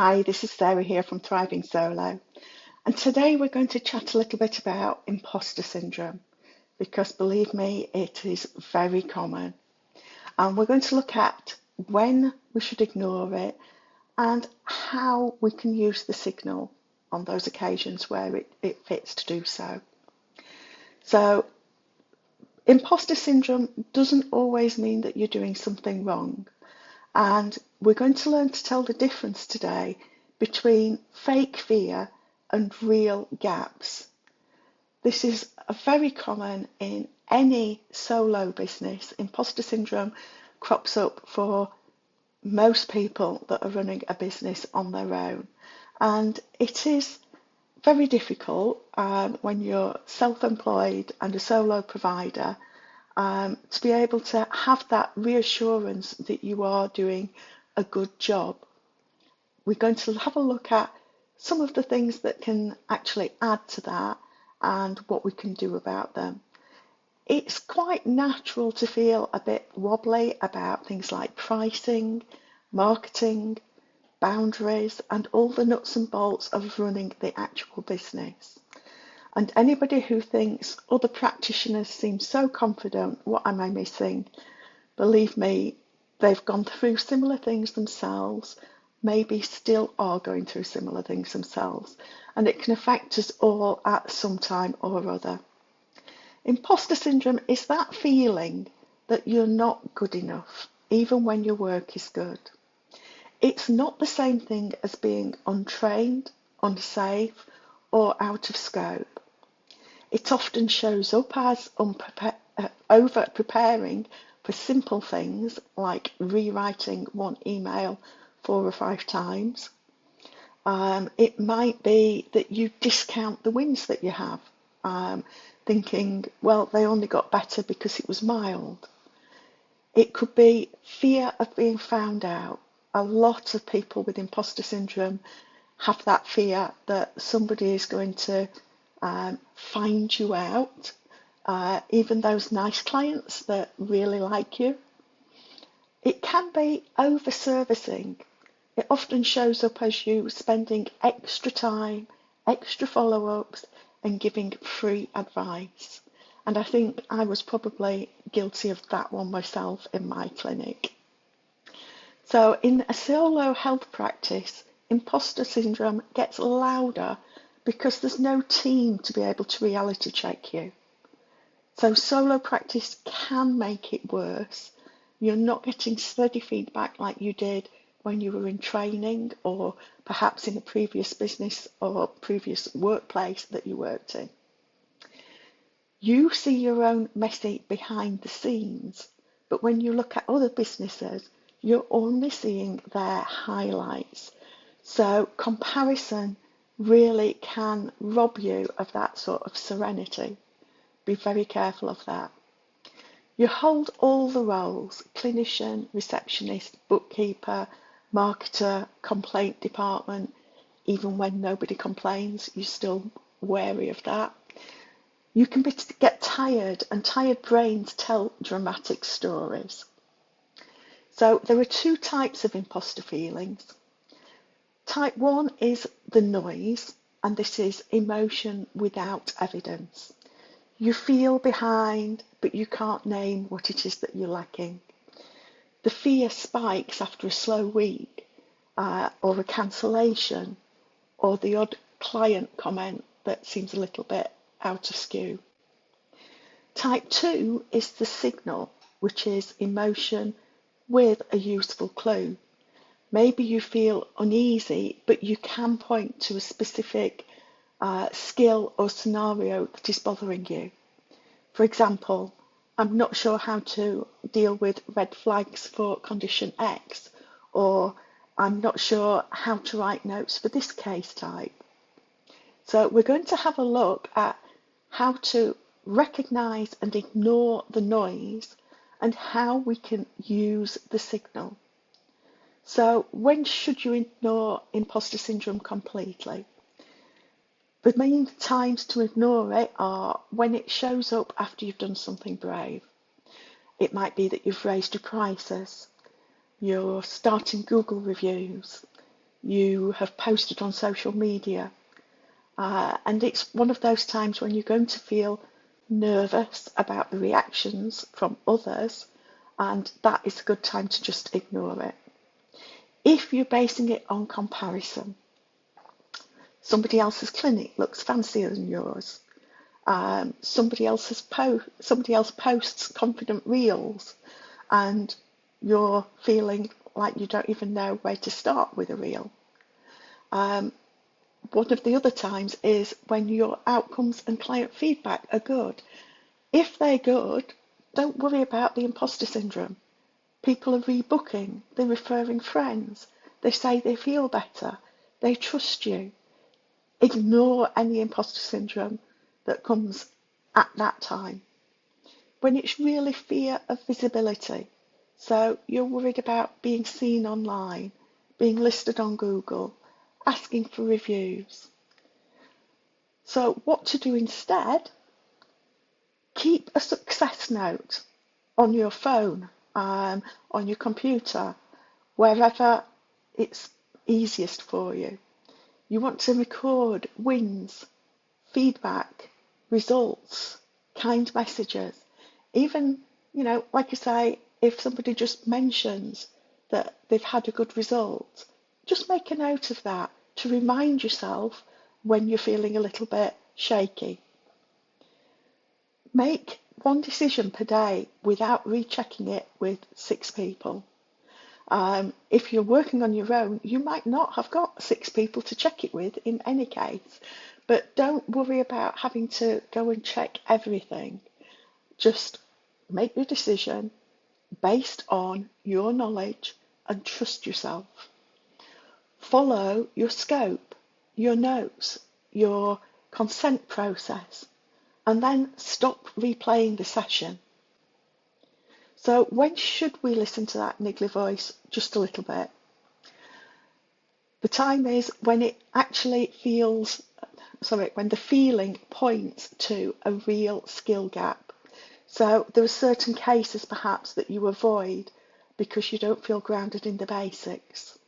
Hi, this is Sarah here from Thriving Solo, and today we're going to chat a little bit about imposter syndrome because believe me, it is very common. And we're going to look at when we should ignore it and how we can use the signal on those occasions where it fits to do so. So, imposter syndrome doesn't always mean that you're doing something wrong. And we're going to learn to tell the difference today between fake fear and real gaps. This is very common in any solo business. Imposter syndrome crops up for most people that are running a business on their own. And it is very difficult when you're self-employed and a solo provider to be able to have that reassurance that you are doing a good job. We're going to have a look at some of the things that can actually add to that and what we can do about them. It's quite natural to feel a bit wobbly about things like pricing, marketing, boundaries, and all the nuts and bolts of running the actual business. And anybody who thinks other practitioners seem so confident, what am I missing? Believe me, they've gone through similar things themselves, maybe still are going through similar things themselves, and it can affect us all at some time or other. Imposter syndrome is that feeling that you're not good enough, even when your work is good. It's not the same thing as being untrained, unsafe, or out of scope. It often shows up as over preparing for simple things like rewriting one email 4 or 5 times. It might be that you discount the wins that you have, thinking, well, they only got better because it was mild. It could be fear of being found out. A lot of people with imposter syndrome have that fear that somebody is going to find you out, even those nice clients that really like you. It can be over-servicing. It often shows up as you spending extra time, extra follow-ups, and giving free advice. And I think I was probably guilty of that one myself in my clinic. So in a solo health practice, imposter syndrome gets louder because there's no team to be able to reality check you. So solo practice can make it worse. You're not getting steady feedback like you did when you were in training or perhaps in a previous business or previous workplace that you worked in. You see your own messy behind the scenes, but when you look at other businesses, you're only seeing their highlights. So comparison really can rob you of that sort of serenity. Be very careful of that. You hold all the roles: clinician, receptionist, bookkeeper, marketer, complaint department. Even when nobody complains, you're still wary of that. You can get tired, and tired brains tell dramatic stories. So there are 2 types of imposter feelings. Type 1 is the noise, and this is emotion without evidence. You feel behind, but you can't name what it is that you're lacking. The fear spikes after a slow week, or a cancellation, or the odd client comment that seems a little bit out of skew. Type 2 is the signal, which is emotion with a useful clue. Maybe you feel uneasy, but you can point to a specific skill or scenario that is bothering you. For example, I'm not sure how to deal with red flags for condition X, or I'm not sure how to write notes for this case type. So we're going to have a look at how to recognize and ignore the noise and how we can use the signal. So when should you ignore imposter syndrome completely? The main times to ignore it are when it shows up after you've done something brave. It might be that you've raised your prices, you're starting Google reviews, you have posted on social media. And it's one of those times when you're going to feel nervous about the reactions from others, and that is a good time to just ignore it. If you're basing it on comparison, somebody else's clinic looks fancier than yours. Somebody else posts confident reels, and you're feeling like you don't even know where to start with a reel. One of the other times is when your outcomes and client feedback are good. If they're good, don't worry about the imposter syndrome. People are rebooking, they're referring friends, they say they feel better, they trust you. Ignore any imposter syndrome that comes at that time. When it's really fear of visibility, so you're worried about being seen online, being listed on Google, asking for reviews. So what to do instead? Keep a success note on your phone, on your computer, wherever it's easiest for you. You want to record wins, feedback, results, kind messages. Even, like I say, if somebody just mentions that they've had a good result, just make a note of that to remind yourself when you're feeling a little bit shaky. Make one decision per day without rechecking it with 6 people. If you're working on your own, you might not have got 6 people to check it with in any case, but don't worry about having to go and check everything. Just make your decision based on your knowledge and trust yourself. Follow your scope, your notes, your consent process, and then stop replaying the session. So when should we listen to that niggly voice just a little bit? The time is when it actually when the feeling points to a real skill gap. So there are certain cases perhaps that you avoid because you don't feel grounded in the basics.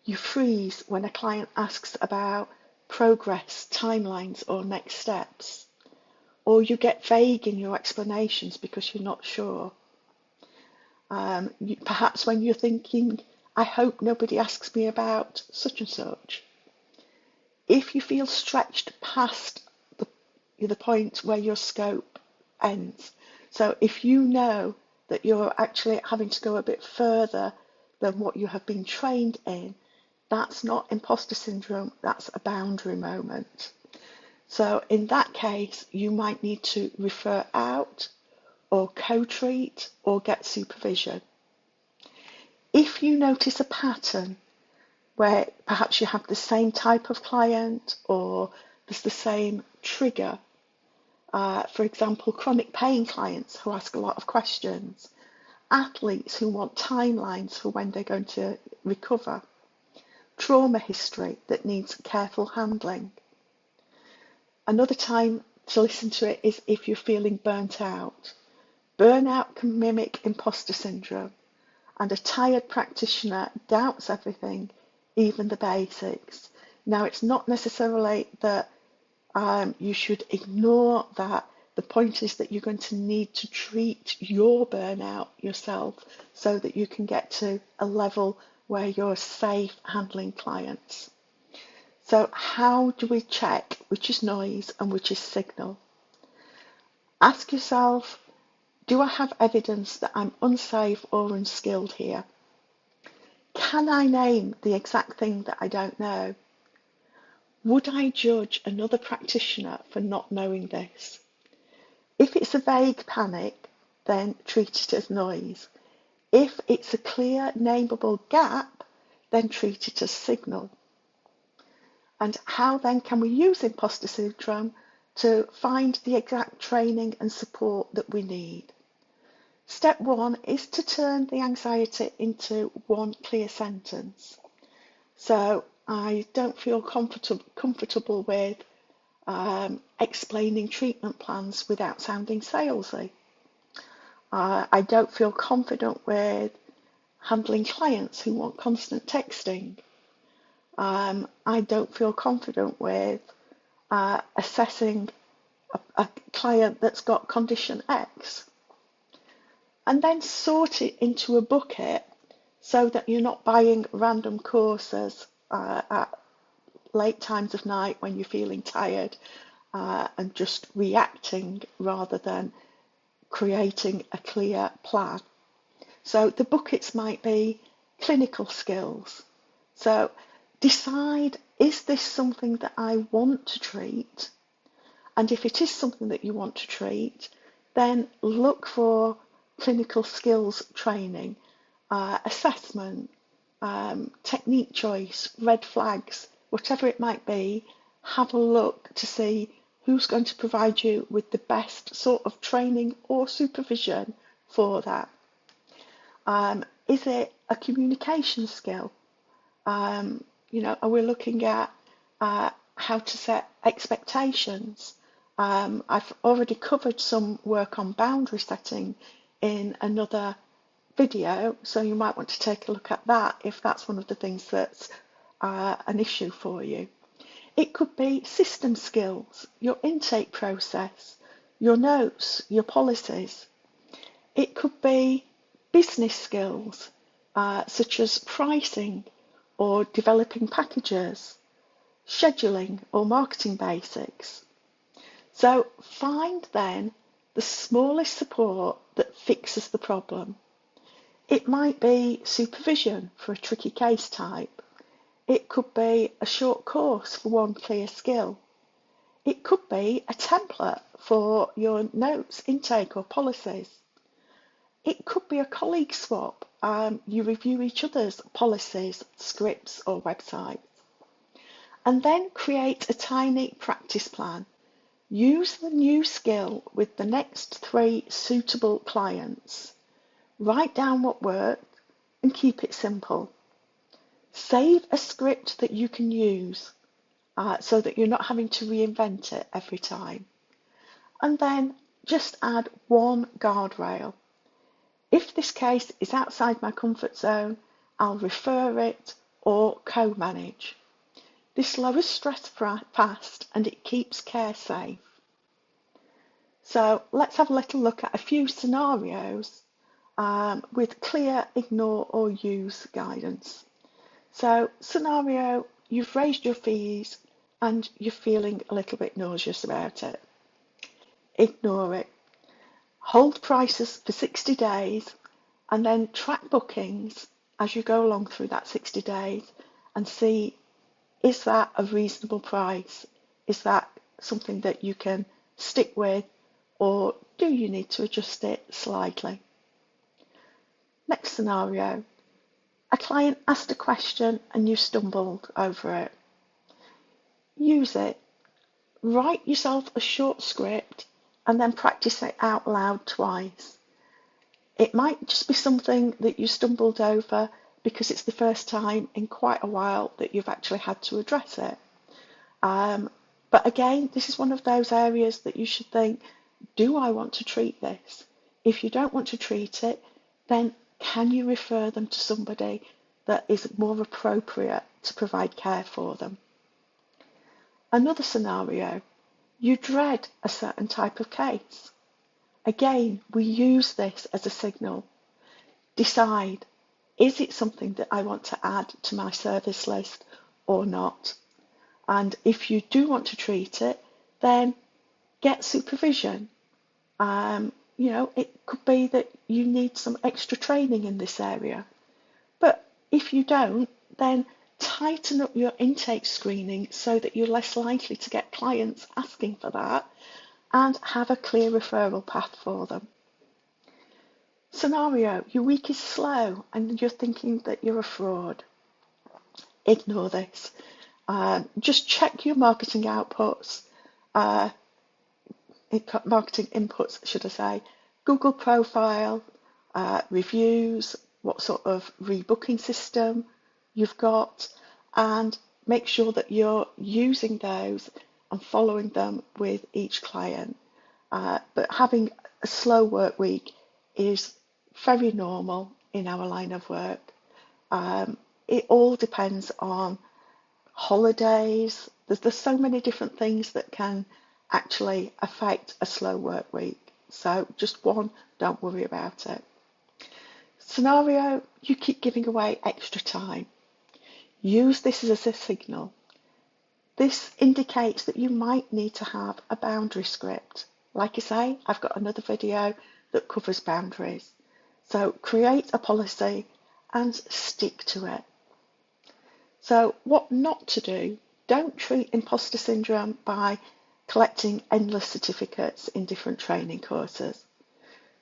You freeze when a client asks about progress, timelines, or next steps. Or you get vague in your explanations because you're not sure. Perhaps when you're thinking, I hope nobody asks me about such and such. If you feel stretched past the point where your scope ends, so if you know that you're actually having to go a bit further than what you have been trained in, that's not imposter syndrome, that's a boundary moment. So in that case, you might need to refer out or co-treat or get supervision. If you notice a pattern where perhaps you have the same type of client or there's the same trigger, for example, chronic pain clients who ask a lot of questions, athletes who want timelines for when they're going to recover, trauma history that needs careful handling. Another time to listen to it is if you're feeling burnt out. Burnout can mimic imposter syndrome, and a tired practitioner doubts everything, even the basics. Now, it's not necessarily that you should ignore that. The point is that you're going to need to treat your burnout yourself so that you can get to a level where you're safe handling clients. So how do we check which is noise and which is signal? Ask yourself, do I have evidence that I'm unsafe or unskilled here? Can I name the exact thing that I don't know? Would I judge another practitioner for not knowing this? If it's a vague panic, then treat it as noise. If it's a clear, nameable gap, then treat it as signal. And how then can we use imposter syndrome to find the exact training and support that we need? Step 1 is to turn the anxiety into one clear sentence. So I don't feel comfortable with explaining treatment plans without sounding salesy. I don't feel confident with handling clients who want constant texting. I don't feel confident with assessing a client that's got condition X. And then sort it into a bucket so that you're not buying random courses at late times of night when you're feeling tired and just reacting rather than creating a clear plan. So the buckets might be clinical skills. So decide, is this something that I want to treat? And if it is something that you want to treat, then look for clinical skills training, assessment, technique choice, red flags, whatever it might be. Have a look to see who's going to provide you with the best sort of training or supervision for that. Is it a communication skill? Are we looking at how to set expectations? I've already covered some work on boundary setting in another video, so you might want to take a look at that if that's one of the things that's an issue for you. It could be system skills, your intake process, your notes, your policies. It could be business skills, such as pricing or developing packages, scheduling or marketing basics. So find then the smallest support that fixes the problem. It might be supervision for a tricky case type. It could be a short course for one clear skill. It could be a template for your notes, intake or policies. It could be a colleague swap. You review each other's policies, scripts or websites. And then create a tiny practice plan. Use the new skill with the next 3 suitable clients. Write down what worked and keep it simple. Save a script that you can use so that you're not having to reinvent it every time. And then just add one guardrail. If this case is outside my comfort zone, I'll refer it or co-manage. This lowers stress fast and it keeps care safe. So let's have a little look at a few scenarios with clear ignore or use guidance. So scenario, you've raised your fees and you're feeling a little bit nauseous about it. Ignore it. Hold prices for 60 days and then track bookings as you go along through that 60 days and see, is that a reasonable price? Is that something that you can stick with, or do you need to adjust it slightly? Next scenario, a client asked a question and you stumbled over it. Use it. Write yourself a short script and then practice it out loud twice. It might just be something that you stumbled over because it's the first time in quite a while that you've actually had to address it. But again, this is one of those areas that you should think, do I want to treat this? If you don't want to treat it, then can you refer them to somebody that is more appropriate to provide care for them? Another scenario, you dread a certain type of case. Again, we use this as a signal. Decide, is it something that I want to add to my service list or not? And if you do want to treat it, then get supervision. It could be that you need some extra training in this area. But if you don't, then tighten up your intake screening so that you're less likely to get clients asking for that, and have a clear referral path for them. Scenario, your week is slow and you're thinking that you're a fraud. Ignore this. Just check your marketing outputs, marketing inputs, should I say, Google profile, reviews, what sort of rebooking system you've got, and make sure that you're using those and following them with each client. But having a slow work week is very normal in our line of work. It all depends on holidays. There's so many different things that can actually affect a slow work week. So just one, don't worry about it. Scenario, you keep giving away extra time. Use this as a signal. This indicates that you might need to have a boundary script. Like I say, I've got another video that covers boundaries. So create a policy and stick to it. So what not to do, don't treat imposter syndrome by collecting endless certificates in different training courses.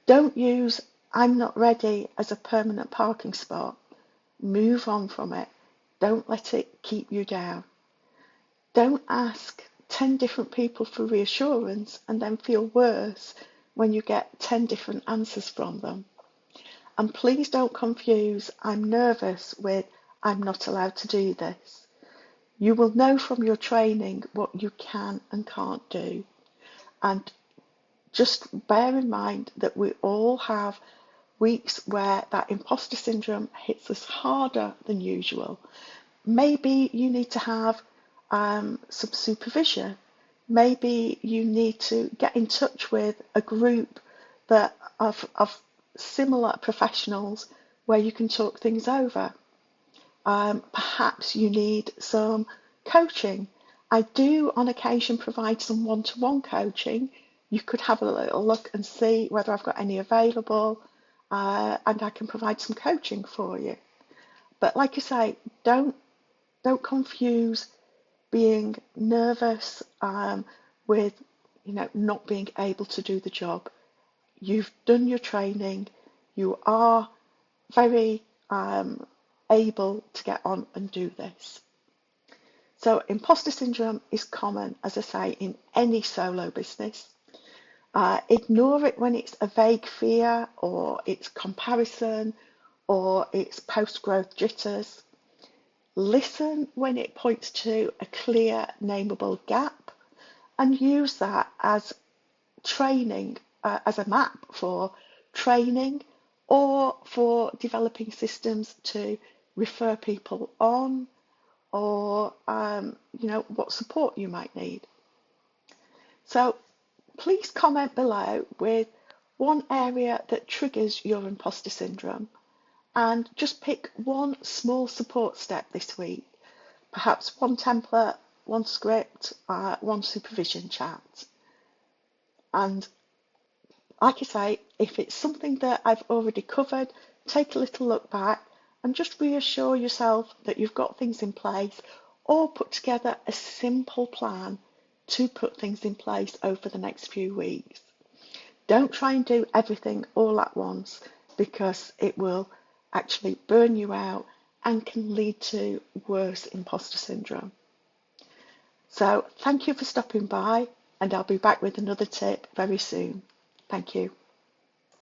Don't use I'm not ready as a permanent parking spot. Move on from it. Don't let it keep you down. Don't ask 10 different people for reassurance and then feel worse when you get 10 different answers from them. And please don't confuse I'm nervous with I'm not allowed to do this. You will know from your training what you can and can't do. And just bear in mind that we all have weeks where that imposter syndrome hits us harder than usual. Maybe you need to have some supervision. Maybe you need to get in touch with a group that of similar professionals where you can talk things over. Perhaps you need some coaching. I do on occasion provide some one-to-one coaching. You could have a little look and see whether I've got any available, and I can provide some coaching for you. But like I say, don't confuse being nervous with not being able to do the job. You've done your training. You are very able to get on and do this. So imposter syndrome is common, as I say, in any solo business. Ignore it when it's a vague fear or it's comparison or it's post-growth jitters. Listen when it points to a clear, nameable gap and use that as training, as a map for training or for developing systems to refer people on or, what support you might need. So please comment below with one area that triggers your imposter syndrome and just pick one small support step this week. Perhaps one template, one script, one supervision chat. And like I say, if it's something that I've already covered, take a little look back and just reassure yourself that you've got things in place or put together a simple plan to put things in place over the next few weeks. Don't try and do everything all at once because it will actually burn you out and can lead to worse imposter syndrome. So thank you for stopping by, and I'll be back with another tip very soon. Thank you.